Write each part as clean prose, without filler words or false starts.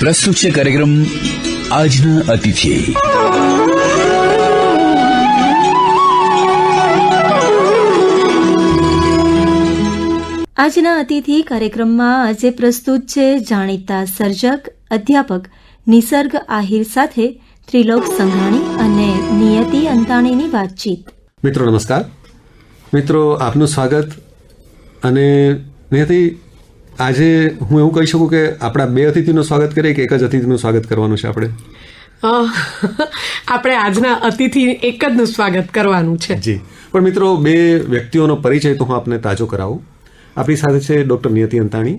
પ્રસ્તુત છે કાર્યક્રમ આજના અતિથિ. આજના અતિથિ કાર્યક્રમમાં આજે પ્રસ્તુત છે જાણીતા સર્જક અધ્યાપક નિસર્ગ આહિર સાથે ત્રિલોક સંઘાણી અને નિયતિ અંતાણીની વાતચીત. મિત્રો નમસ્કાર. મિત્રો આપનું સ્વાગત. અને નિયતિ, આજે હું એવું કહી શકું કે આપણા બે અતિથિનું સ્વાગત કરીએ કે એક જ અતિથિનું સ્વાગત કરવાનું છે? આપણે આજના અતિથિ એક જ નું સ્વાગત કરવાનું છે. જી, પણ મિત્રો બે વ્યક્તિઓનો પરિચય તો હું આપને તાજો કરાવું. આપણી સાથે છે ડૉક્ટર નિયતિ અંતાણી,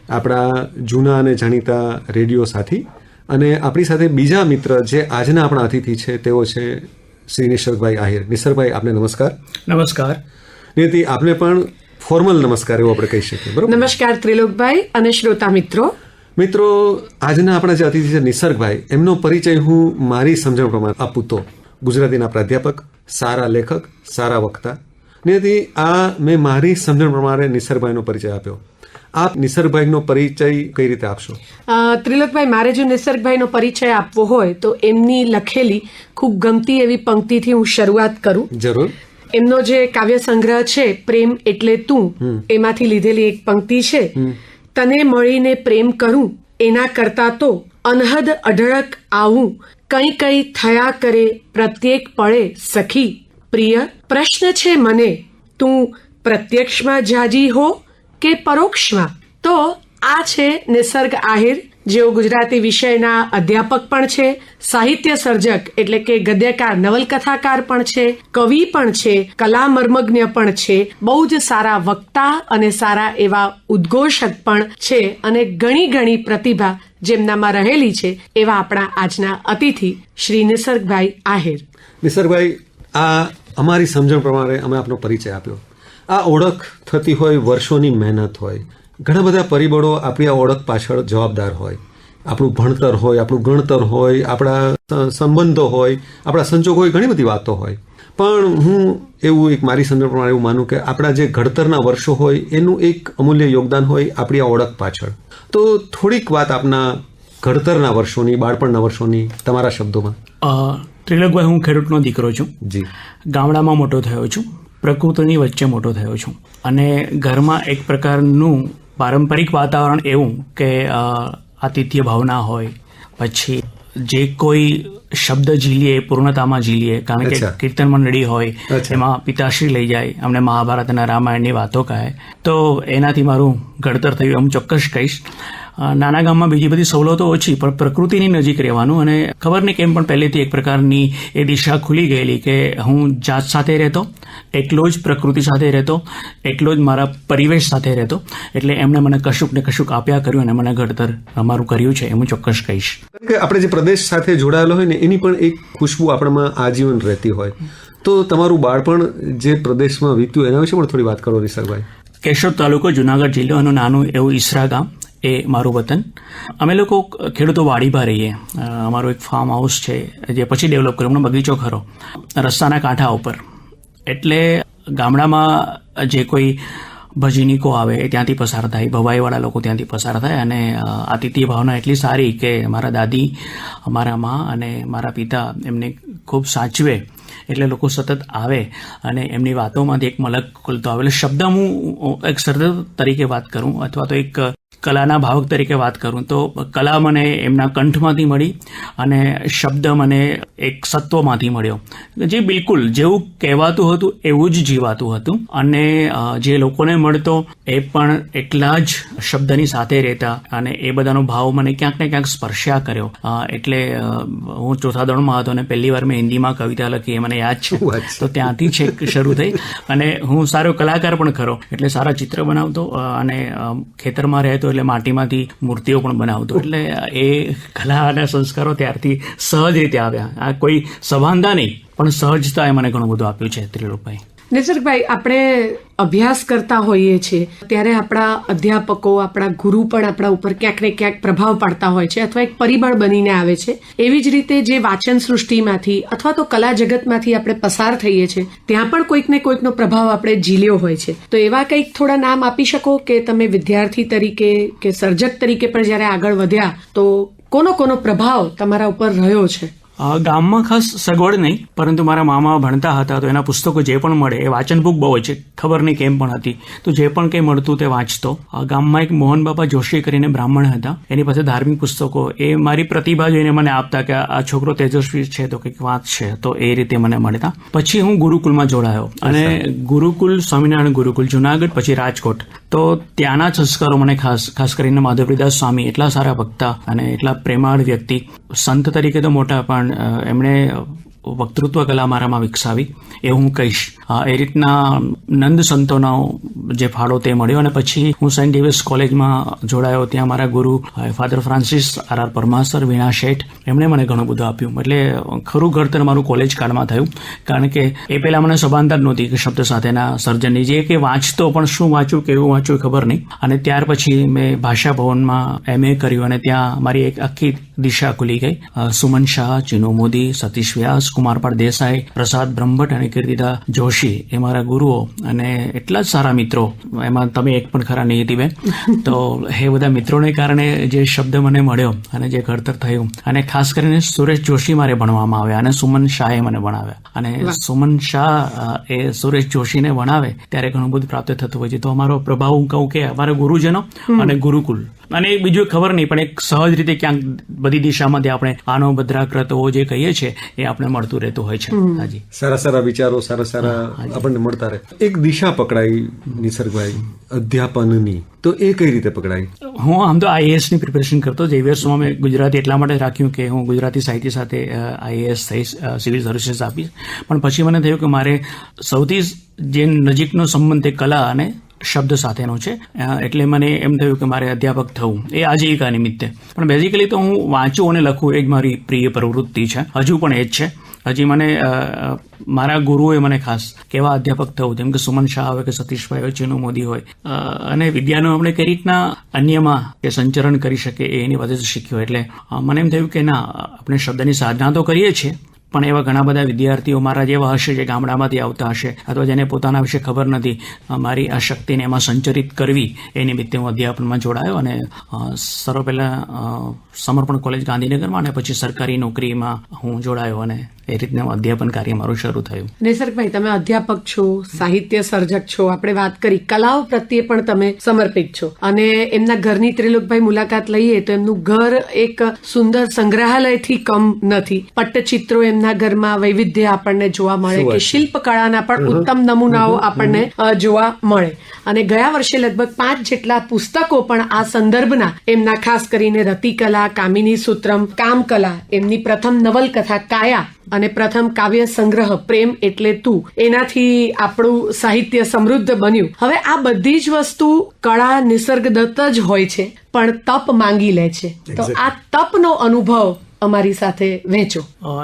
આપણા જૂના અને જાણીતા રેડિયો સાથી, અને આપણી સાથે બીજા મિત્ર જે આજના આપણા અતિથિ છે તેઓ છે શ્રી નિસર્ગભાઈ આહિર. નિસર્ગભાઈ, આપને નમસ્કાર. નમસ્કાર. નિયતિ, આપને પણ ફોર્મલ નમસ્કાર એવું આપણે કહી શકીએ, બરોબર? નમસ્કાર ત્રિલોકભાઈ અને શ્રોતા મિત્રો. મિત્રો, આજના આપણા જે અતિથિ છે નિસર્ગભાઈ, એમનો પરિચય હું મારી સમજણ પ્રમાણે આપું તો ગુજરાતીના પ્રાધ્યાપક, સારા લેખક, સારા વક્તા. નિયતિ, આ મેં મારી સમજણ પ્રમાણે નિસર્ગભાઈનો પરિચય આપ્યો. આપ નિસર્ગભાઈનો પરિચય કઈ રીતે આપશો? ત્રિલોકભાઈ, મારે જો નિસર્ગભાઈનો પરિચય આપવો હોય તો એમની લખેલી ખૂબ ગમતી એવી પંક્તિથી હું શરૂઆત કરું. જરૂર. એમનો જે કાવ્ય સંગ્રહ છે પ્રેમ એટલે તું, એમાંથી લીધેલી એક પંક્તિ છે, તને મળીને પ્રેમ કરું એના કરતા તો અનહદ અઢળક આવું, કઈ કઈ થયા કરે પ્રત્યેક પળે સખી પ્રિય. પ્રશ્ન છે મને, તું પ્રત્યક્ષમાં જાજી હો કે પરોક્ષમાં? તો આ છે નિસર્ગ આહિર, જેઓ ગુજરાતી વિષયના અધ્યાપક પણ છે, સાહિત્ય સર્જક એટલે કે ગદ્યકાર નવલકથાકાર પણ છે, કવિ પણ છે, કલા મર્મજ્ઞ પણ છે, બહુ જ સારા વક્તા અને સારા એવા ઉદ્ઘોષક પણ છે, અને ઘણી ઘણી પ્રતિભા જેમનામાં રહેલી છે એવા આપણા આજના અતિથિ શ્રી નિસર્ગભાઈ આહિર. નિસર્ગભાઈ, આ અમારી સમજણ પ્રમાણે અમે આપનો પરિચય આપ્યો. આ ઓળખ થતી હોય વર્ષોની મહેનત હોય, ઘણા બધા પરિબળો આપણી આ ઓળખ પાછળ જવાબદાર હોય. આપણું ભણતર હોય, આપણું ગણતર હોય, આપણા સંબંધો હોય, આપણા સંજોગો હોય, ઘણી બધી વાતો હોય. પણ હું એવું એક મારી સમજણ પ્રમાણે એવું માનું કે આપણા જે ઘડતરના વર્ષો હોય એનું એક અમૂલ્ય યોગદાન હોય આપણી આ ઓળખ પાછળ. તો થોડીક વાત આપના ઘડતરના વર્ષોની, બાળપણના વર્ષોની તમારા શબ્દોમાં. ત્રિલોકભાઈ, હું ખેડૂતનો દીકરો છું. જી. ગામડામાં મોટો થયો છું, પ્રકૃતિની વચ્ચે મોટો થયો છું, અને ઘરમાં એક પ્રકારનું પારંપરિક વાતાવરણ એવું કે આતિથ્ય ભાવના હોય, પછી જે કોઈ શબ્દ ઝીલીએ પૂર્ણતામાં ઝીલીએ, કારણ કે કીર્તન મંડળી હોય એમાં પિતાશ્રી લઈ જાય, અમને મહાભારત અને રામાયણની વાતો કહે, તો એનાથી મારું ઘડતર થયું એમ ચોક્કસ કહીશ. નાના ગામમાં બીજી બધી સવલતો ઓછી, પણ પ્રકૃતિની નજીક રહેવાનું, અને ખબર નહીં કેમ પણ પહેલેથી એક પ્રકારની એ દિશા ખુલી ગયેલી કે હું જાત સાથે રહેતો, એકલો જ પ્રકૃતિ સાથે રહેતો, એકલો જ મારા પરિવેશ સાથે રહેતો, એટલે એમણે મને કશુંક ને કશુંક આપ્યા કર્યું અને મને ઘડતર અમારું કર્યું છે એમ હું ચોક્કસ કહીશ. કે આપણે જે પ્રદેશ સાથે જોડાયેલો હોય ને એની પણ એક ખુશ્બુ આપણામાં આજીવન રહેતી હોય. તો તમારું બાળપણ જે પ્રદેશમાં વીત્યું એના વિશે પણ થોડી વાત કરો નિસર્ગભાઈ. કેશોદ તાલુકો, જુનાગઢ જિલ્લો, અને નાનું એવું ઈસરા ગામ, એ મારું વતન. અમે લોકો ખેડૂતો વાડીમાં રહીએ. અમારું એક ફાર્મ હાઉસ છે જે પછી ડેવલપ કર્યું, હમણાં બગીચો ખરો રસ્તાના કાંઠા ઉપર. એટલે ગામડામાં જે કોઈ ભજનીકો આવે એ ત્યાંથી પસાર થાય, ભવાઈવાળા લોકો ત્યાંથી પસાર થાય, અને આતિથ્ય ભાવના એટલી સારી કે મારા દાદી, મારા મા અને મારા પિતા એમને ખૂબ સાચવે, એટલે લોકો સતત આવે અને એમની વાતોમાંથી એક મલક ખુલતો આવે. એટલે શબ્દ હું એક સર્જક તરીકે વાત કરું અથવા તો એક કલાના ભાવક તરીકે વાત કરું તો કલા મને એમના કંઠમાંથી મળી અને શબ્દ મને એક સત્વમાંથી મળ્યો, જે બિલકુલ જેવું કહેવાતું હતું એવું જ જીવાતું હતું. અને જે લોકોને મળતો એ પણ એટલા જ શબ્દની સાથે રહેતા, અને એ બધાનો ભાવ મને ક્યાંક ને ક્યાંક સ્પર્શ્યા કર્યો. એટલે હું ચોથા ધોરણમાં હતો અને પહેલી વાર મેં હિન્દીમાં કવિતા લખી, એ મને યાદ છે. તો ત્યાંથી છેક શરૂ થઈ. અને હું સારો કલાકાર પણ ખરો, એટલે સારા ચિત્ર બનાવતો, અને ખેતરમાં રહેતો એટલે માટીમાંથી મૂર્તિઓ પણ બનાવતો. એટલે એ કલા અને સંસ્કારો ત્યારથી સહજ રીતે આવ્યા. આ કોઈ સભાનતા નહીં, પણ સહજતાએ મને ઘણું બધું આપ્યું છે ત્રિલોકભાઈ. નિસર્ગભાઈ, આપણે અભ્યાસ કરતા હોઈએ છીએ ત્યારે આપણા અધ્યાપકો, આપણા ગુરુ પણ આપણા ઉપર ક્યાંક ને ક્યાંક પ્રભાવ પાડતા હોય છે અથવા એક પરિબળ બનીને આવે છે. એવી જ રીતે જે વાચન સૃષ્ટિમાંથી અથવા તો કલા જગતમાંથી આપણે પસાર થઈએ છીએ ત્યાં પણ કોઈક ને કોઈકનો પ્રભાવ આપણે ઝીલ્યો હોય છે. તો એવા કંઈક થોડા નામ આપી શકો કે તમે વિદ્યાર્થી તરીકે કે સર્જક તરીકે પણ જ્યારે આગળ વધ્યા તો કોનો પ્રભાવ તમારા ઉપર રહ્યો છે? ગામમાં ખાસ સગવડ નહીં, પરંતુ મારા મામા ભણતા હતા તો એના પુસ્તકો જે પણ મળે એ વાંચન બુક બહુ હોય છે, ખબર નહીં કેમ પણ હતી, તો જે પણ કંઈ મળતું તે વાંચતો. ગામમાં એક મોહન બાપા જોશી કરીને બ્રાહ્મણ હતા, એની પાસે ધાર્મિક પુસ્તકો, એ મારી પ્રતિભા જોઈને મને આપતા કે આ છોકરો તેજસ્વી છે તો કંઈક વાંચશે, તો એ રીતે મને મળતા. પછી હું ગુરુકુલમાં જોડાયો અને ગુરુકુલ, સ્વામિનારાયણ ગુરુકુલ જુનાગઢ, પછી રાજકોટ. તો ત્યાંના સંસ્કારો મને ખાસ કરીને માધવપ્રદાસ સ્વામી એટલા સારા વક્તા અને એટલા પ્રેમાળ વ્યક્તિ, સંત તરીકે તો મોટા, પણ એમણે વક્તૃત્વ કલા મારામાં વિકસાવી એવું હું કહીશ. એ રીતના નંદ સંતોનો જે ફાળો તે મળ્યો. અને પછી હું સેન્ટ ડેવિસ કોલેજમાં જોડાયો. ત્યાં મારા ગુરુ ફાધર ફ્રાન્સિસ આર પરમાસર, વીણા શેઠ, એમણે મને ઘણું બધું આપ્યું. એટલે ખરું ઘડતર મારું કોલેજ કાળમાં થયું, કારણ કે એ પહેલાં મને સભાનતા જ નહોતી કે શબ્દ સાથેના સર્જનની, જે કે વાંચતો પણ શું વાંચું, કેવું વાંચું ખબર નહીં. અને ત્યાર પછી મેં ભાષા ભવનમાં MA કર્યું અને ત્યાં મારી એક આખી દિશા ખુલી ગઈ. સુમન શાહ, ચિનુ મોદી, સતીશ વ્યાસ, કુમારપાળ દેસાઈ, પ્રસાદ બ્રહ્મભટ્ટ અને કીર્તિદા જોશી એ મારા ગુરુઓ અને એટલા જ સારા મિત્રો. એમાં તમે એક પણ ખરા નિયતિબેન. તો એ બધા મિત્રોને કારણે જે શબ્દ મને મળ્યો અને જે ઘડતર થયું, અને ખાસ કરીને સુરેશ જોશી મારે ભણવામાં આવ્યા અને સુમન શાહે મને ભણાવ્યા. અને સુમન શાહ એ સુરેશ જોશીને ભણાવે ત્યારે ઘણું બધું પ્રાપ્ત થતું હોય છે. તો અમારો પ્રભાવ હું કહું કે અમારા ગુરુજનો અને ગુરુકુલ, અને બીજું ખબર નહીં, પણ એક સહજ રીતે ક્યાંક બધી દિશામાંથી આપણે આનો ભદ્રાકૃતો જે કહીએ છીએ એ આપણે મળતું રહેતું હોય છે. હાજી, સારા વિચારો, સારા આપણને મળતા રહે. એક દિશા પકડાઈ નિસર્ગભાઈ અધ્યાપનની, તો એ કઈ રીતે પકડાઈ? હું આમ તો IAS ની પ્રિપેરેશન કરતો. ઝેવિયર્સમાં મેં ગુજરાતી એટલા માટે રાખ્યું કે હું ગુજરાતી સાહિત્ય સાથે IAS થઈશ, સિવિલ સર્વિસીસ આપીશ. પણ પછી મને થયું કે મારે સૌથી જે નજીકનો સંબંધ એ કલા અને શબ્દ સાથેનો છે, એટલે મને એમ થયું કે મારે અધ્યાપક થવું, એ આજીવિકા નિમિત્તે. પણ બેઝિકલી તો હું વાંચું અને લખું એ જ મારી પ્રિય પ્રવૃત્તિ છે, હજુ પણ એ જ છે. હજી મને મારા ગુરુએ મને ખાસ કેવા અધ્યાપક થવું, જેમ કે સુમન શાહ હોય કે સતીશભાઈ હોય, ચિનુ મોદી હોય, અને વિદ્યાનો આપણે કઈ રીતના અન્યમાં કે સંચરણ કરી શકે એની વધુ શીખ્યો. એટલે મને એમ થયું કે ના, આપણે શબ્દની સાધના તો કરીએ છીએ, પણ એવા ઘણા બધા વિદ્યાર્થીઓ મારા જેવા હશે જે ગામડામાંથી આવતા હશે અથવા જેને પોતાના વિશે ખબર નથી, મારી આ શક્તિને એમાં સંચરિત કરવી એ નિમિત્તે હું અધ્યાપનમાં જોડાયો. અને સર્વ પહેલાં સમર્પણ કોલેજ ગાંધીનગરમાં અને પછી સરકારી નોકરીમાં હું જોડાયો અને એ રીતના અધ્યાપન કાર્ય મારું શરૂ થયું. નિસર્ગભાઈ, તમે અધ્યાપક છો, સાહિત્ય સર્જક છો, આપણે વાત કરી કલાઓ પ્રત્યે પણ તમે સમર્પિત છો. અને એમના ઘરની ત્રિલોકભાઈ મુલાકાત લઈએ તો એમનું ઘર એક સુંદર સંગ્રહાલયથી કમ નથી. પટ્ટચિત્રો એમના ઘરમાં વૈવિધ્ય આપણને જોવા મળે કે શિલ્પકળાના પણ ઉત્તમ નમૂનાઓ આપણને જોવા મળે. અને ગયા વર્ષે લગભગ 5 જેટલા પુસ્તકો પણ આ સંદર્ભના એમના, ખાસ કરીને રતિકલા, કામિની સૂત્રમ, કામકલા, એમની પ્રથમ નવલકથા કાયા અને પ્રથમ કાવ્ય સંગ્રહ પ્રેમ એટલે તું, એનાથી આપણું સાહિત્ય સમૃદ્ધ બન્યું. હવે આ બધી જ વસ્તુ કળા નિસર્ગદત્ત જ હોય છે, પણ તપ માંગી લે છે. તો આ તપનો અનુભવ અમારી સાથે વહેંચો.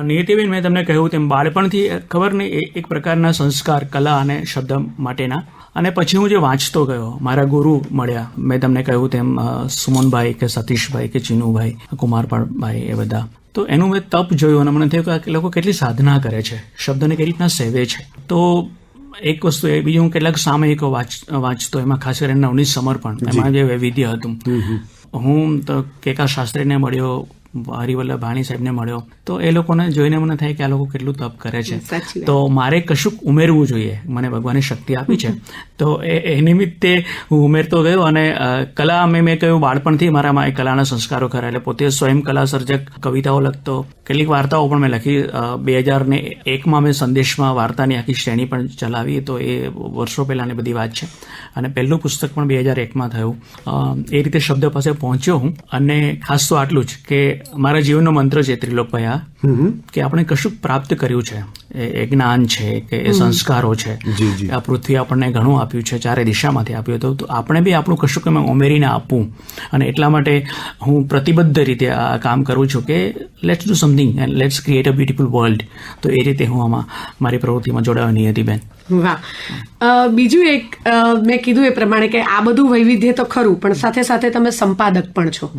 નિયતિબેન, મેં તમને કહ્યું તેમ બાળપણથી ખબર નહીં એક પ્રકારના સંસ્કાર કલા અને શબ્દ માટેના. અને પછી હું જે વાંચતો ગયો, મારા ગુરુ મળ્યા, મેં તમને કહ્યું તેમ સુમનભાઈ કે સતીશભાઈ કે ચિનુભાઈ, કુમારપાળભાઈ, એ બધા. તો એનું મેં તપ જોયું અને મને થયું કે આ લોકો કેટલી સાધના કરે છે, શબ્દને કઈ રીતના સેવે છે. તો એક વસ્તુ એ. બીજું હું કેટલાક સામયિકો વાંચતો, એમાં ખાસ કરીને નવનીત સમર્પણ, એમાં જે વૈવિધ્ય હતું. હું તો કેકા શાસ્ત્રીને મળ્યો, હરિવલ્લભ ભાણી સાહેબને મળ્યો, તો એ લોકોને જોઈને મને થાય કે આ લોકો કેટલું તપ કરે છે. તો મારે કશુંક ઉમેરવું જોઈએ, મને ભગવાને શક્તિ આપી છે, તો એ નિમિત્તે હું ઉમેરતો ગયો. અને કલા મેં કહ્યું બાળપણથી મારામાં એ કલાના સંસ્કારો ખરા. એટલે પોતે સ્વયં કલા સર્જક, કવિતાઓ લખતો, કેટલીક વાર્તાઓ પણ મેં લખી. 2001માં મેં સંદેશમાં વાર્તાની આખી શ્રેણી પણ ચલાવી, તો એ વર્ષો પહેલાંની બધી વાત છે. અને પહેલું પુસ્તક પણ 2001માં થયું. એ રીતે શબ્દ પાસે પહોંચ્યો હું. અને ખાસ તો આટલું જ કે મારા જીવનનો મંત્ર છે ત્રિલોકભાઈ આ કે આપણે કશું પ્રાપ્ત કર્યું છે, એ જ્ઞાન છે કે એ સંસ્કારો છે, આ પૃથ્વી આપણને ઘણું આપ્યું છે, ચારે દિશામાંથી આપ્યું હતું, તો આપણે બી આપણું કશું કે ઉમેરીને આપવું. અને એટલા માટે હું પ્રતિબદ્ધ રીતે આ કામ કરું છું કે let's do something and let's create a beautiful world. તો એ રીતે હું આમાં મારી પ્રવૃત્તિમાં જોડાયો નિયતિબેન. વાહ. બીજું એક મેં કીધું એ પ્રમાણે કે આ બધું વૈવિધ્ય તો ખરું, પણ સાથે સાથે તમે સંપાદક પણ છો.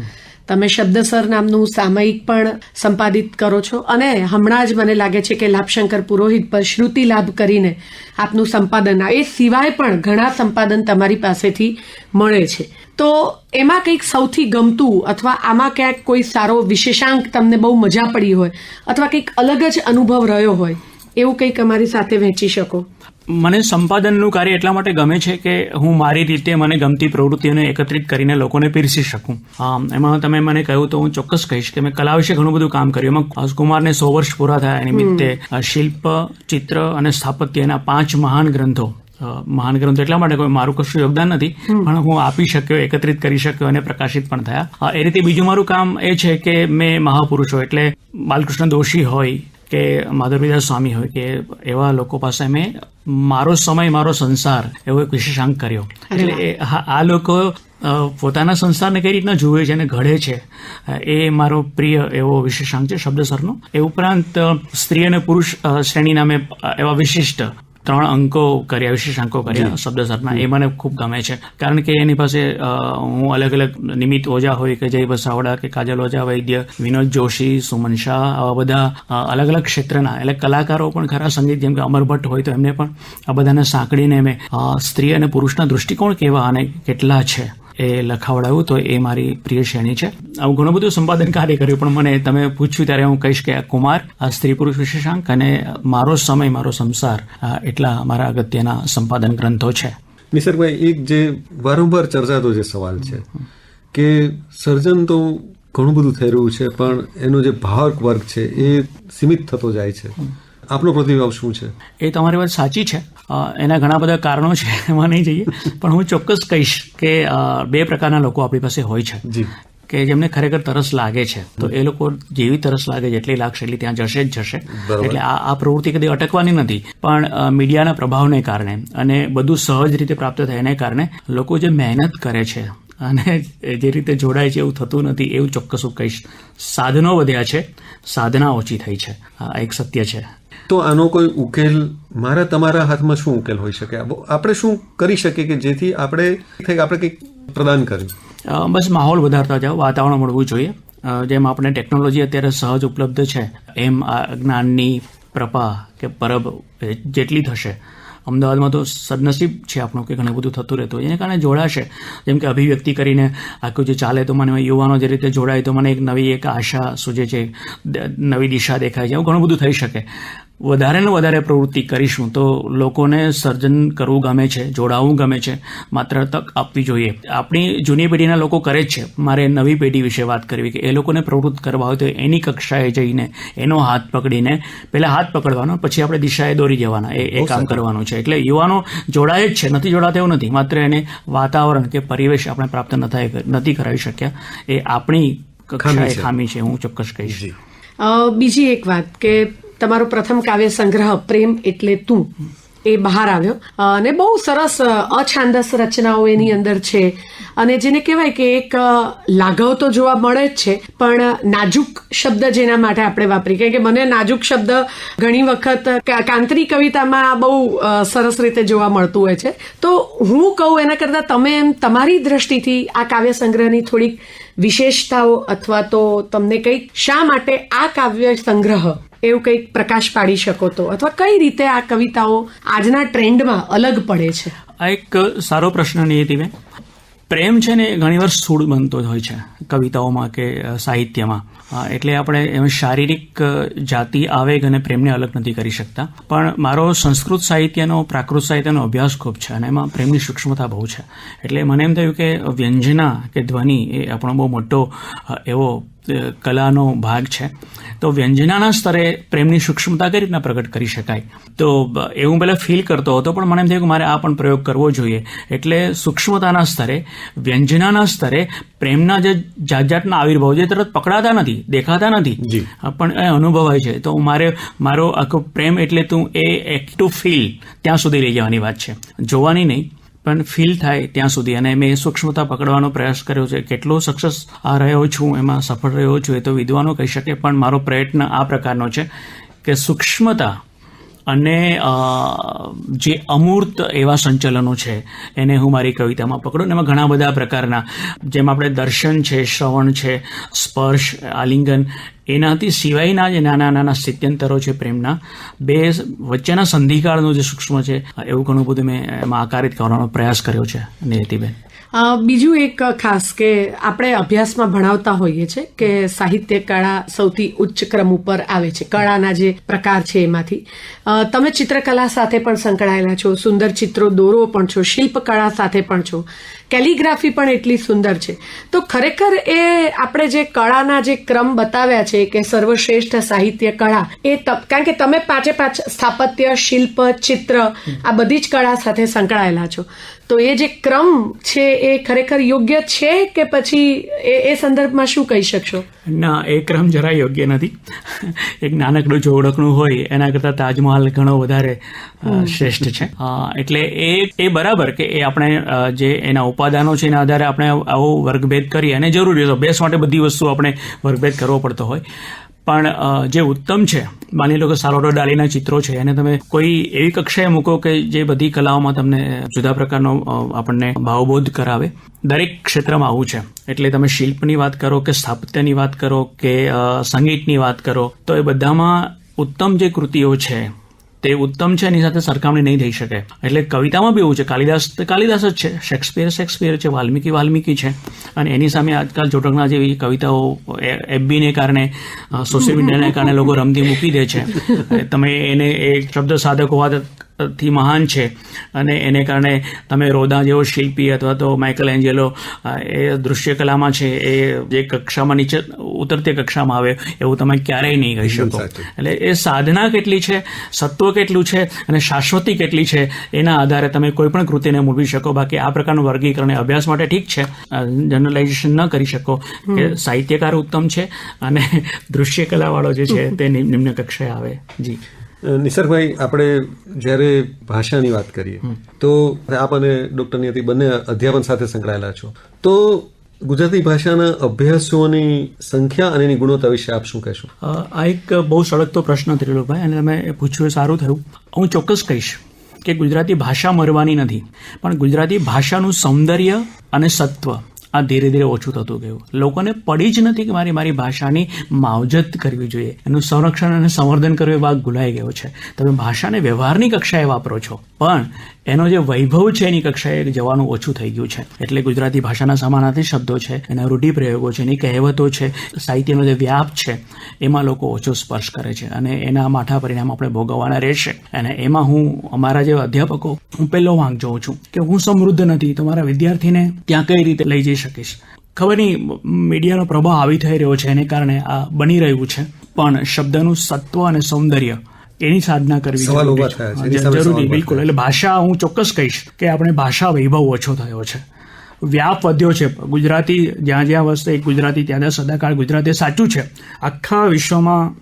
તમે શબ્દસર નામનું સામયિક પણ સંપાદિત કરો છો, અને હમણાં જ મને લાગે છે કે લાભશંકર પુરોહિત પર શ્રુતિ લાભ કરીને આપનું સંપાદન, એ સિવાય પણ ઘણા સંપાદન તમારી પાસેથી મળે છે. તો એમાં કંઈક સૌથી ગમતું અથવા આમાં ક્યાંક કોઈ સારો વિશેષાંક તમને બહુ મજા પડી હોય અથવા કંઈક અલગ જ અનુભવ રહ્યો હોય, એવું કંઈક અમારી સાથે વહેંચી શકો? મને સંપાદનનું કાર્ય એટલા માટે ગમે છે કે હું મારી રીતે મને ગમતી પ્રવૃત્તિઓને એકત્રિત કરીને લોકોને પીરસી શકું. એમાં તમે મને કહ્યું તો હું ચોક્કસ કહીશ કે મેં કલા વિશે ઘણું બધું કામ કર્યું. એમાં કુમારને 100 વર્ષ પૂરા થયા નિમિત્તે શિલ્પ, ચિત્ર અને સ્થાપત્યના 5 મહાન ગ્રંથો એટલા માટે કોઈ મારું કશું યોગદાન નથી, પણ હું આપી શક્યો, એકત્રિત કરી શક્યો અને પ્રકાશિત પણ થયા. એ રીતે બીજું મારું કામ એ છે કે મેં મહાપુરુષો એટલે બાલકૃષ્ણ દોશી હોય કે માધવરીદાસ સ્વામી હોય કે એવા લોકો પાસે મેં મારો સમય મારો સંસાર એવો એક વિશેષાંક કર્યો. એટલે આ લોકો પોતાના સંસારને કઈ રીતના જુએ છે અને ઘડે છે, એ મારો પ્રિય એવો વિશેષાંક છે શબ્દસરનો. એ ઉપરાંત સ્ત્રી અને પુરુષ શ્રેણીના મેં એવા વિશિષ્ટ 3 અંકો કર્યા, વિશેષાંકો કર્યા શબ્દસરના. એ મને ખૂબ ગમે છે, કારણ કે એની પાસે હું અલગ અલગ નિમિત્ત ઓઝા હોય કે જય વસાવડા કે કાજલ ઓઝા વૈદ્ય, વિનોદ જોશી, સુમન શાહ, આવા બધા અલગ અલગ ક્ષેત્રના એટલે કલાકારો પણ ખરા, સંગીત જેમ કે અમર ભટ્ટ હોય તો એમને પણ આ બધાને સાંકળીને મેં સ્ત્રી અને પુરુષના દૃષ્ટિકોણ કેવા અને કેટલા છે એ લખાવડાવ્યું. તો એ મારી પ્રિય શ્રેણી છે. આવું ઘણું બધું સંપાદન કાર્ય કર્યું, પણ મને તમે પૂછ્યું ત્યારે હું કહીશ કે આ કુમાર, આ સ્ત્રી પુરુષ વિશેષાંક અને મારો સમય મારો સંસાર, એટલા મારા અગત્યના સંપાદન ગ્રંથો છે. નિસર્ગભાઈ, એક જે વારંવાર ચર્ચાતો જે સવાલ છે કે સર્જન તો ઘણું બધું થઈ રહ્યું છે, પણ એનો જે ભાવક વર્ગ છે એ સીમિત થતો જાય છે. આપનો પ્રતિભાવ શું છે? એ તમારી વાત સાચી છે. એના ઘણા બધા કારણો છે, એમાં નહીં જઈએ, પણ હું ચોક્કસ કહીશ કે 2 પ્રકારના લોકો આપણી પાસે હોય છે કે જેમને ખરેખર તરસ લાગે છે. તો એ લોકો જેવી તરસ લાગે જેટલી લાગશે એટલી ત્યાં જશે જ જશે. એટલે આ પ્રવૃત્તિ કદી અટકવાની નથી. પણ મીડિયાના પ્રભાવને કારણે અને બધું સહજ રીતે પ્રાપ્ત થયાને કારણે લોકો જે મહેનત કરે છે અને જે રીતે જોડાય છે એવું થતું નથી, એવું ચોક્કસ હું કહીશ. સાધનો વધ્યા છે, સાધના ઓછી થઈ છે, આ એક સત્ય છે. તો આનો કોઈ ઉકેલ મારા તમારા હાથમાં શું ઉકેલ હોઈ શકે? આપણે શું કરી શકીએ કે જેથી આપણે કંઈક પ્રદાન કર્યું? બસ માહોલ વધારતા જાઓ, વાતાવરણ મળવું જોઈએ. જેમ આપણે ટેકનોલોજી અત્યારે સહજ ઉપલબ્ધ છે, એમ આ જ્ઞાનની પ્રપા કે પરબ જેટલી થશે. અમદાવાદમાં તો સદનસીબ છે આપણું કે ઘણું બધું થતું રહેતું, એને કારણે જોડાશે. જેમ કે અભિવ્યક્તિ કરીને આખું જે ચાલે તો મને યુવાનો જે રીતે જોડાય તો મને એક આશા સૂજે છે, નવી દિશા દેખાય છે. એવું ઘણું બધું થઈ શકે. વધારે ને વધારે પ્રવૃત્તિ કરીશું તો લોકોને સર્જન કરવું ગમે છે, જોડાવવું ગમે છે, માત્ર તક આપવી જોઈએ. આપણી જૂની પેઢીના લોકો કરે જ છે, મારે નવી પેઢી વિશે વાત કરવી કે એ લોકોને પ્રવૃત્ત કરવા હોય તો એની કક્ષાએ જઈને એનો હાથ પકડીને પહેલાં હાથ પકડવાનો, પછી આપણે દિશાએ દોરી જવાના, એ કામ કરવાનું છે. એટલે યુવાનો જોડાય જ છે, નથી જોડાતા એવું નથી, માત્ર એને વાતાવરણ કે પરિવેશ આપણે પ્રાપ્ત નથી કરાવી શક્યા. એ આપણી કક્ષાએ ખામી છે, હું ચોક્કસ કહીશ. બીજી એક વાત કે તમારો પ્રથમ કાવ્ય સંગ્રહ પ્રેમ એટલે તું એ બહાર આવ્યો અને બહુ સરસ અછાંદસ રચનાઓ એની અંદર છે, અને જેને કહેવાય કે એક લાઘવ તો જોવા મળે જ છે, પણ નાજુક શબ્દ જેના માટે આપણે વાપરીએ, કારણ કે મને નાજુક શબ્દ ઘણી વખત કાંતરી કવિતામાં બહુ સરસ રીતે જોવા મળતું હોય છે. તો હું કહું એના કરતાં તમે એમ તમારી દ્રષ્ટિથી આ કાવ્ય સંગ્રહની થોડીક વિશેષતાઓ અથવા તો તમને કંઈક શા માટે આ કાવ્ય સંગ્રહ એવું કંઈક પ્રકાશ પાડી શકો તો, અથવા કઈ રીતે આ કવિતાઓ આજના ટ્રેન્ડમાં અલગ પડે છે? આ એક સારો પ્રશ્ન નિયતિબેન. પ્રેમ છે ને ઘણીવાર સ્થૂળ બનતો હોય છે કવિતાઓમાં કે સાહિત્યમાં. એટલે આપણે એમાં શારીરિક જાતિ, આવેગ અને પ્રેમને અલગ નથી કરી શકતા. પણ મારો સંસ્કૃત સાહિત્યનો, પ્રાકૃત સાહિત્યનો અભ્યાસ ખૂબ છે અને એમાં પ્રેમની સૂક્ષ્મતા બહુ છે. એટલે મને એમ થયું કે વ્યંજના કે ધ્વનિ એ આપણો બહુ મોટો એવો કલાનો ભાગ છે. તો વ્યંજનાના સ્તરે પ્રેમની સૂક્ષ્મતા કઈ રીતના પ્રગટ કરી શકાય, તો એવું પહેલાં ફીલ કરતો હતો, પણ મને એમ થયું કે મારે આ પણ પ્રયોગ કરવો જોઈએ. એટલે સૂક્ષ્મતાના સ્તરે, વ્યંજનાના સ્તરે પ્રેમના જે જાત જાતના આવિર્ભાવ જે તરત પકડાતા નથી, દેખાતા નથી, પણ એ અનુભવાય છે. તો મારો આખો પ્રેમ એટલે તું એ એક્ટ ટુ ફીલ ત્યાં સુધી લઈ જવાની વાત છે, જોવાની નહીં પણ ફીલ થાય ત્યાં સુધી. અને મેં સૂક્ષ્મતા પકડવાનો પ્રયાસ કર્યો છે. કેટલો સક્સેસ રહ્યો છું, એમાં સફળ રહ્યો છું, એ તો વિદ્વાનો કહી શકે, પણ મારો પ્રયત્ન આ પ્રકારનો છે કે સૂક્ષ્મતા અને જે અમૂર્ત એવા સંચલનો છે એને હું મારી કવિતામાં પકડું. એમાં ઘણા બધા પ્રકારના, જેમ આપણે દર્શન છે, શ્રવણ છે, સ્પર્શ, આલિંગન, એનાથી સિવાયના જે નાના નાના સ્થિત્યંતરો છે પ્રેમના, બે વચ્ચેના સંધિકાળનું જે સૂક્ષ્મ છે, એવું ઘણું બધું મેં એમાં આકારિત કરવાનો પ્રયાસ કર્યો છે. નિયતિબેન, બીજું એક ખાસ કે આપણે અભ્યાસમાં ભણાવતા હોઈએ છીએ કે સાહિત્ય કળા સૌથી ઉચ્ચ ક્રમ ઉપર આવે છે, કળાના જે પ્રકાર છે એમાંથી. તમે ચિત્રકલા સાથે પણ સંકળાયેલા છો, સુંદર ચિત્રો દોરો પણ છો, શિલ્પકળા સાથે પણ છો, કેલિગ્રાફી પણ એટલી સુંદર છે. તો ખરેખર એ આપણે જે કળાના જે ક્રમ બતાવ્યા છે કે સર્વશ્રેષ્ઠ સાહિત્ય કળા, એ કારણ કે તમે પાંચે પાંચ સ્થાપત્ય, શિલ્પ, ચિત્ર, આ બધી જ કળા સાથે સંકળાયેલા છો, તો એ જે ક્રમ છે એ ખરેખર યોગ્ય છે કે પછી એ સંદર્ભમાં શું કહી શકશો? ના, એ ક્રમ જરા યોગ્ય નથી. એક નાનકડું જોડકણું હોય એના કરતાં તાજમહાલ ઘણો વધારે શ્રેષ્ઠ છે. એટલે એ બરાબર કે એ આપણે જે એના ઉપાદાનો છે એના આધારે આપણે આવો વર્ગભેદ કરીએ, અને જરૂરી હોય અભ્યાસ માટે બધી વસ્તુ આપણે વર્ગભેદ કરવો પડતો હોય. પણ જે ઉત્તમ છે, માની લો કે સાલોડો ડાલીના ચિત્રો છે, અને તમે કોઈ એવી કક્ષાએ મૂકો કે જે બધી કલાઓમાં તમને જુદા પ્રકારનો આપણને ભાવબોધ કરાવે. દરેક ક્ષેત્રમાં આવું છે. એટલે તમે શિલ્પની વાત કરો કે સ્થાપત્યની વાત કરો કે સંગીતની વાત કરો, તો એ બધામાં ઉત્તમ જે કૃતિઓ છે તે ઉત્તમ છે, એની સાથે સરખામણી નહીં થઈ શકે. એટલે કવિતામાં બી એવું છે, કાલિદાસ જ છે, શેક્સપિયર છે, વાલ્મીકી છે, અને એની સામે આજકાલ જોટકના જેવી કવિતાઓ એફબીને કારણે, સોશિયલ મીડિયાને કારણે લોકો રમતી મૂકી દે છે. તમે એને એક શબ્દ સાધક હોવાથી મહાન છે, અને એને કારણે તમે રોદા જેવો શિલ્પી અથવા તો માઇકલ એન્જેલો એ દૃશ્ય કલામાં છે, એ જે કક્ષામાં નીચે ઉતરતી કક્ષામાં આવે એવું તમે ક્યારેય નહીં કહી શકો. એટલે એ સાધના કેટલી છે, સત્વ કેટલું છે અને શાશ્વતી કેટલી છે, એના આધારે તમે કોઈ પણ કૃતિને મૂળવી શકો. બાકી આ પ્રકારનું વર્ગીકરણ અભ્યાસ માટે ઠીક છે, જનરલાઇઝેશન ન કરી શકો કે સાહિત્યકાર ઉત્તમ છે અને દૃશ્ય કલાવાળો જે છે તે નિમ્ન કક્ષાએ આવે. જી નિસર્ગભાઈ, આપણે જ્યારે ભાષાની વાત કરીએ તો આપ અને ડૉક્ટર નિયતિ બંને અધ્યાપન સાથે સંકળાયેલા છો, તો ગુજરાતી ભાષાના અભ્યાસોની સંખ્યા અને એની ગુણવત્તા વિશે આપ શું કહેશો? આ એક બહુ સળગતો પ્રશ્ન ત્રિલોકભાઈ, અને તમે પૂછ્યું એ સારું થયું. હું ચોક્કસ કહીશ કે ગુજરાતી ભાષા મરવાની નથી, પણ ગુજરાતી ભાષાનું સૌંદર્ય અને સત્વ આ ધીરે ધીરે ઓછું થતું ગયું. લોકોને પડી જ નથી કે મારી ભાષાની માવજત કરવી જોઈએ, એનું સંરક્ષણ અને સંવર્ધન કરવું એ ભાગ ભૂલાઈ ગયો છે. તમે ભાષાને વ્યવહારની કક્ષાએ વાપરો છો, પણ એનો જે વૈભવ છે એની કક્ષાએ જવાનું ઓછું થઈ ગયું છે. એટલે ગુજરાતી ભાષાના સમાનાર્થી શબ્દો છે, એના રૂઢિપ્રયોગો છે, એની કહેવતો છે, સાહિત્યનો જે વ્યાપ છે, એમાં લોકો ઓછો સ્પર્શ કરે છે, અને એના માઠા પરિણામ આપણે ભોગવવાના રહેશે. અને એમાં હું અમારા જે અધ્યાપકો, હું પહેલો વાંક જોઉં છું કે હું સમૃદ્ધ નથી, તો મારા વિદ્યાર્થીને ત્યાં કઈ રીતે લઈ જઈ શકીશ. ખબર નહીં, મીડિયાનો પ્રભાવ આવી થઈ રહ્યો છે, એને કારણે આ બની રહ્યું છે. પણ શબ્દનું સત્વ અને સૌંદર્ય એની સાધના કરવી જરૂરી. બિલકુલ. એટલે ભાષા, હું ચોક્કસ કહીશ કે આપણે ભાષા વૈભવ ઓછો થયો છે, વ્યાપ વધ્યો છે. ગુજરાતી જ્યાં વસતે ગુજરાતી ત્યાં સદાકાળ ગુજરાતી, સાચું છે. આખા વિશ્વમાં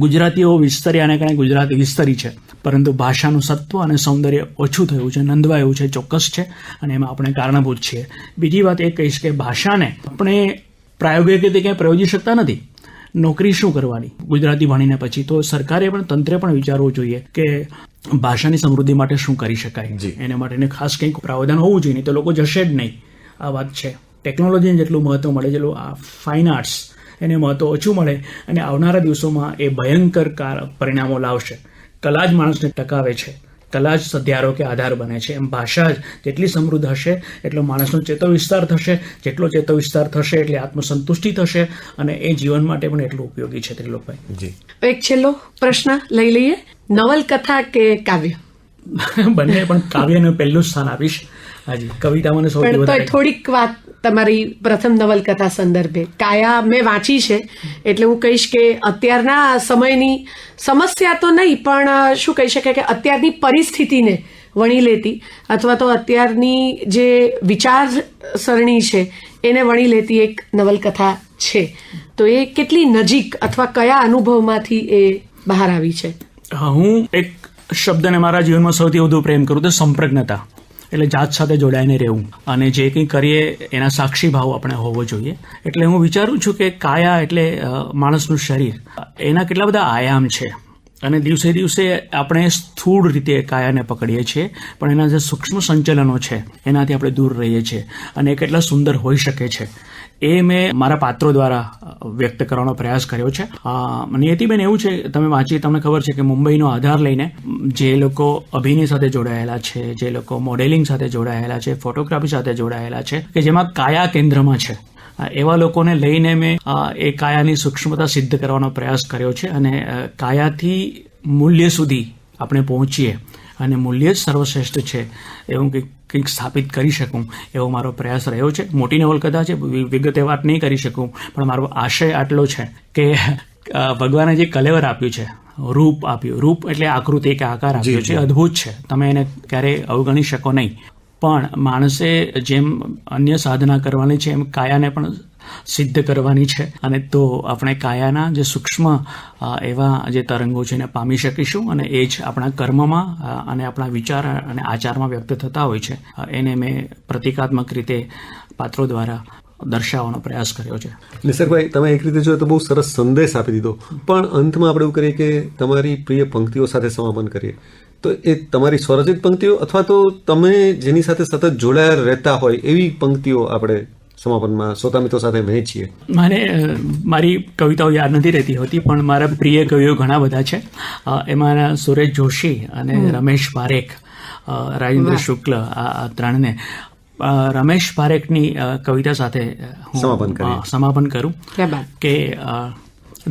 ગુજરાતીઓ વિસ્તર્યા, અને કારણે ગુજરાતી વિસ્તરી છે, પરંતુ ભાષાનું સત્વ અને સૌંદર્ય ઓછું થયું છે, નંદવાયું છે, ચોક્કસ છે, અને એમાં આપણે કારણભૂત છીએ. બીજી વાત એ કહીશ કે ભાષાને આપણે પ્રાયોગિક રીતે ક્યાંય પ્રયોજી શકતા નથી. નોકરી શું કરવાની ગુજરાતી ભણીને પછી? તો સરકારે પણ, તંત્રે પણ વિચારવું જોઈએ કે ભાષાની સમૃદ્ધિ માટે શું કરી શકાય. એને માટેને ખાસ કંઈક પ્રાવધાન હોવું જોઈએ, નહીં તો લોકો જશે જ નહીં. આ વાત છે. ટેકનોલોજીને જેટલું મહત્વ મળે, જેટલું આ ફાઇન આર્ટ્સ એને મહત્વ ઓછું મળે, અને આવનારા દિવસોમાં એ ભયંકર પરિણામો લાવશે. કલા જ માણસને ટકાવે છે, કલા જ સધ્યારો કે આધાર બને છે. એમ ભાષા જ જેટલી સમૃદ્ધ હશે એટલો માણસનો ચેતો વિસ્તાર થશે, જેટલો ચેતો વિસ્તાર થશે એટલે આત્મસંતુષ્ટિ થશે, અને એ જીવન માટે પણ એટલું ઉપયોગી છે. ત્રિલોકભાઈ, જી એક છેલ્લો પ્રશ્ન લઈ લઈએ. નવલકથા કે કાવ્ય? બંને, પણ કાવ્યને પહેલું સ્થાન આપીશ. હાજી, કવિતા મને સૌથી વધારે. થોડીક વાત તમારી પ્રથમ નવલકથા સંદર્ભે કાયા મેં વાંચી છે, એટલે હું કહીશ કે અત્યારના સમયની સમસ્યા તો નહીં, પણ શું કહી શકાય કે અત્યારની પરિસ્થિતિને વણી લેતી અથવા તો અત્યારની જે વિચારસરણી છે એને વણી લેતી એક નવલકથા છે. તો એ કેટલી નજીક અથવા કયા અનુભવમાંથી એ બહાર આવી છે? હું એક શબ્દને મારા જીવનમાં સૌથી વધુ પ્રેમ કરું તો સંપ્રજ્ઞતા, એટલે જાત સાથે જોડાઈને રહેવું અને જે કંઈ કરીએ એના સાક્ષી ભાવ આપણે હોવો જોઈએ. એટલે હું વિચારું છું કે કાયા એટલે માણસનું શરીર, એના કેટલા બધા આયામ છે અને દિવસે દિવસે આપણે સ્થૂળ રીતે કાયાને પકડીએ છીએ, પણ એના જે સૂક્ષ્મ સંચલનો છે એનાથી આપણે દૂર રહીએ છીએ અને એ કેટલા સુંદર હોઈ શકે છે એ મેં મારા પાત્રો દ્વારા વ્યક્ત કરવાનો પ્રયાસ કર્યો છે. નિયતિબેન, એવું છે, તમે વાંચી તમને ખબર છે કે મુંબઈનો આધાર લઈને જે લોકો અભિનય સાથે જોડાયેલા છે, જે લોકો મોડેલિંગ સાથે જોડાયેલા છે, ફોટોગ્રાફી સાથે જોડાયેલા છે, કે જેમાં કાયા કેન્દ્રમાં છે, એવા લોકોને લઈને મેં એ કાયાની સૂક્ષ્મતા સિદ્ધ કરવાનો પ્રયાસ કર્યો છે અને કાયાથી મૂલ્ય સુધી આપણે પહોંચીએ અને મૂલ્ય જ સર્વશ્રેષ્ઠ છે એવું કંઈક સ્થાપિત કરી શકું એવો મારો પ્રયાસ રહ્યો છે. મોટી નવલકથા છે, વિગતે વાત નહીં કરી શકું, પણ મારો આશય આટલો છે કે ભગવાને જે કલેવર આપ્યું છે, રૂપ આપ્યું, રૂપ એટલે આકૃતિ કે આકાર આપ્યો છે, અદ્ભુત છે, તમે એને ક્યારેય અવગણી શકો નહીં. પણ માણસે જેમ અન્ય સાધના કરવાની છે એમ કાયાને પણ સિદ્ધ કરવાની છે, અને તો આપણે કાયાના જે સૂક્ષ્મ એવા જે તરંગો છે એને પામી શકીશું અને એ જ આપણા કર્મમાં અને આપણા વિચાર અને આચારમાં વ્યક્ત થતા હોય છે. એને મેં પ્રતિકાત્મક રીતે પાત્રો દ્વારા દર્શાવવાનો પ્રયાસ કર્યો છે. નિસર્ગભાઈ, તમે એક રીતે જો તો બહુ સરસ સંદેશ આપી દીધો, પણ અંતમાં આપણે એવું કરીએ કે તમારી પ્રિય પંક્તિઓ સાથે સમાપન કરીએ. તો એ તમારી સ્વરચિત પંક્તિઓ અથવા તો તમે જેની સાથે સતત જોડાયા રહેતા હોય એવી પંક્તિઓ આપણે સમાપનમાં શ્રોતા મિત્રો સાથે વહેંચીએ. મને મારી કવિતાઓ યાદ નથી રહેતી હોતી, પણ મારા પ્રિય કવિઓ ઘણા બધા છે. એમાં સુરેશ જોશી અને રમેશ પારેખ, રાજેન્દ્ર શુક્લ, આ ત્રણને રમેશ પારેખની કવિતા સાથે હું સમાપન કરું કે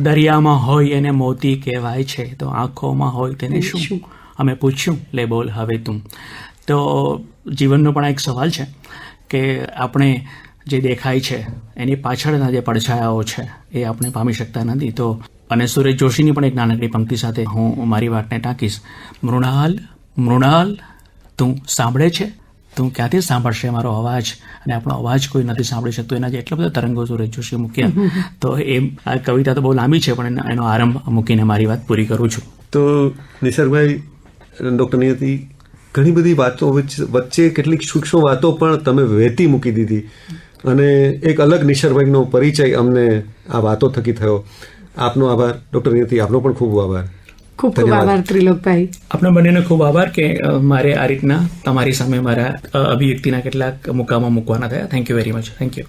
દરિયામાં હોય એને મોતી કહેવાય છે, તો આંખોમાં હોય તેને શું, અમે પૂછ્યું લે બોલ હવે તું. તો જીવનનો પણ એક સવાલ છે કે આપણે જે દેખાય છે એની પાછળના જે પડછાયાઓ છે એ આપણે પામી શકતા નથી. તો અને સુરેશ જોશીની પણ એક નાનકડી પંક્તિ સાથે હું મારી વાતને ટાંકીશ. મૃણાલ મૃણાલ તું સાંભળે છે, તું ક્યાંથી સાંભળશે મારો અવાજ, અને આપણો અવાજ કોઈ નથી સાંભળી શકતો. એના જે એટલા બધા તરંગો સુરેશ જોશી મૂક્યા. તો એ આ કવિતા તો બહુ લાંબી છે, પણ એનો આરંભ મૂકીને મારી વાત પૂરી કરું છું. તો નિસર્ગભાઈ, ડૉક્ટર નિયતિ, ઘણી બધી વાતો વચ્ચે કેટલીક સૂક્ષ્મ વાતો પણ તમે વહેતી મૂકી દીધી અને એક અલગ નિસર્ગભાઈનો પરિચય અમને આ વાતો થકી થયો. આપનો આભાર ડૉક્ટર નિયતિ, આપનો પણ ખૂબ આભાર. ખૂબ ખૂબ આભાર ત્રિલોકભાઈ. આપણા બંનેને ખૂબ આભાર કે મારે આ રીતના તમારી સામે મારા અભિવ્યક્તિના કેટલાક મુકામો મૂકવાના થયા. Thank you very much. Thank you.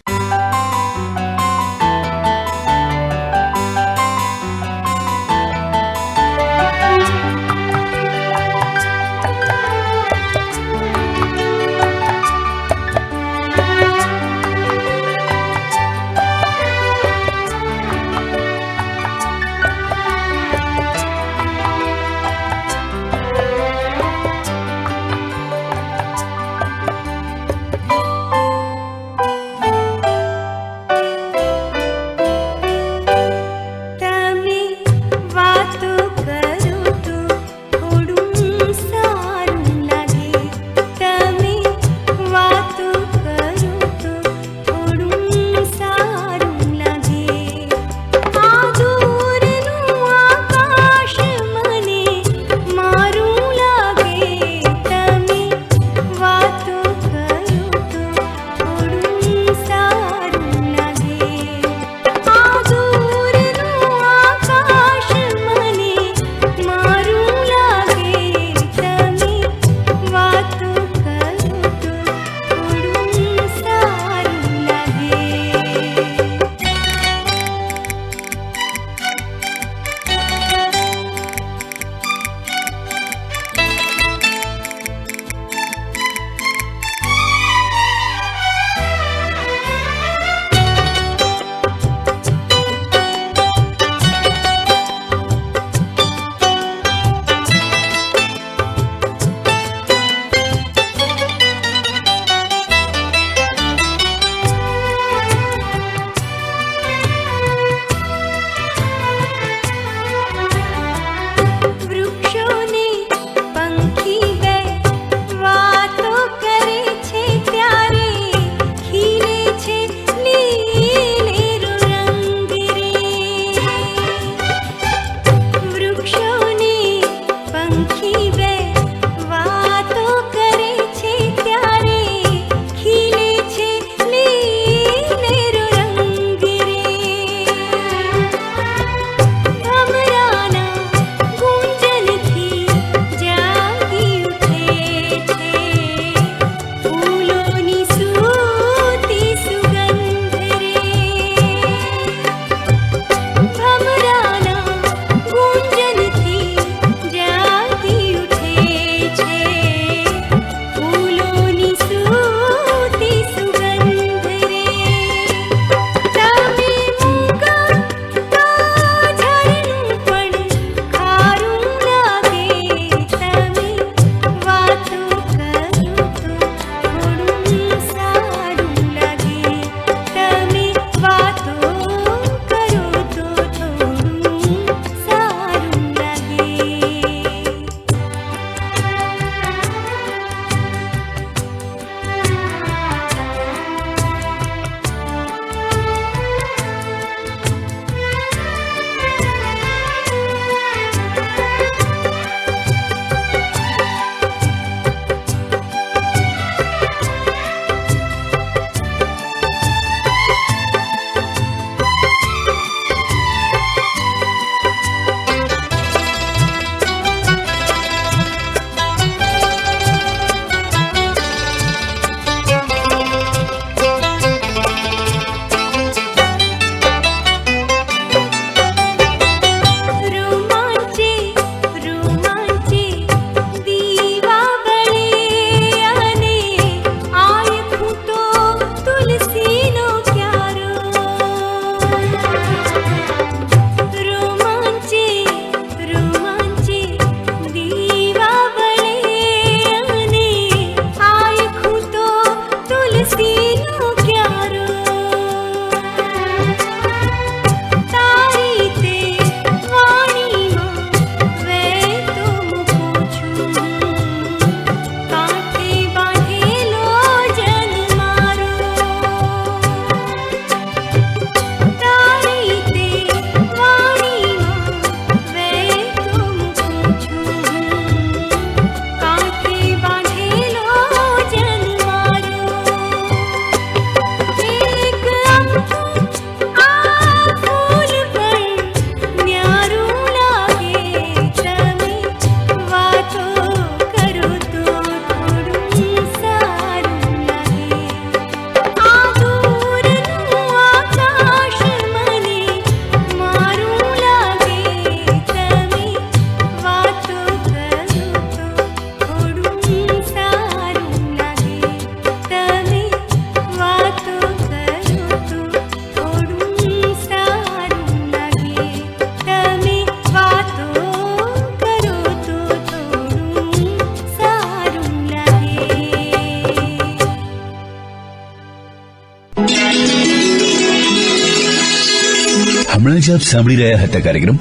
આજે આપ સાંભળી રહ્યા હતા કાર્યક્રમ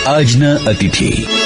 આજના અતિથિ.